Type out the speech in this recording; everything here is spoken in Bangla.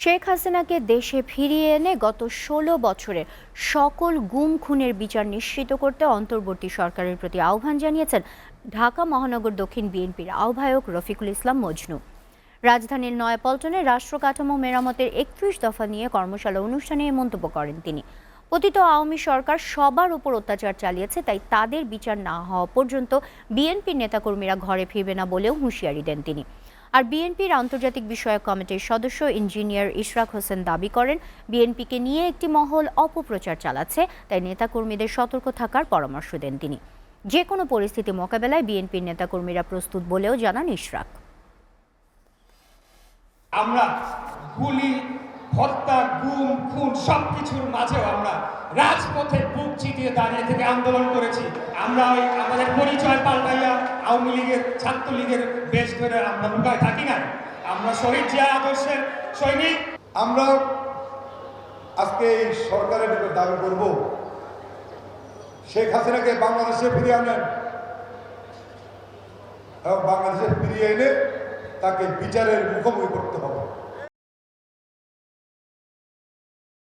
শেখ হাসিনাকে দেশে ফিরিয়ে এনে গত ১৬ বছরের সকল গুম খুনের বিচার নিশ্চিত করতে অন্তর্বর্তী সরকারের প্রতি আহ্বান জানিয়েছেন ঢাকা মহানগর দক্ষিণ বিএনপির আহ্বায়ক রফিকুল ইসলাম মজনু। রাজধানীর নয়াপল্টনে রাষ্ট্র কাঠামো মেরামতের ৩১ দফা নিয়ে কর্মশালা অনুষ্ঠানে এ মন্তব্য করেন তিনি। পতিত আওয়ামী সরকার সবার উপর অত্যাচার চালিয়েছে, তাই তাদের বিচার না হওয়া পর্যন্ত বিএনপির নেতাকর্মীরা ঘরে ফিরবে না বলেও হুঁশিয়ারি দেন তিনি। আর বিএনপির আন্তর্জাতিক বিষয়ক কমিটির সদস্য ইঞ্জিনিয়ার ইশরাক হোসেন দাবি করেন, বিএনপিকে নিয়ে একটি মহল অপপ্রচার চালাচ্ছে, তাই নেতাকর্মীদের সতর্ক থাকার পরামর্শ দেন তিনি। যে কোনো পরিস্থিতি মোকাবেলায় বিএনপির নেতাকর্মীরা প্রস্তুত বলেও জানান ইশরাক। আমরা গুলি, হত্যা, গুম, খুন সবকিছুর মাঝেও আমরা রাজপথে বুক চিতিয়ে দাঁড়িয়ে থেকে আন্দোলন করেছি। আমরা আমাদের পরিচয় পাল্টাইয়া আওয়ামী লীগের, ছাত্রলীগের বেশ ধরে আমরা লুকায় থাকি না। আমরা শহীদ জিয়া আদর্শের সৈনিক। আমরা আজকে এই সরকারের দাবি করব, শেখ হাসিনাকে বাংলাদেশে ফিরিয়ে আনেন এবং বাংলাদেশে ফিরিয়ে এনে তাকে বিচারের মুখোমুখি করতে হবে।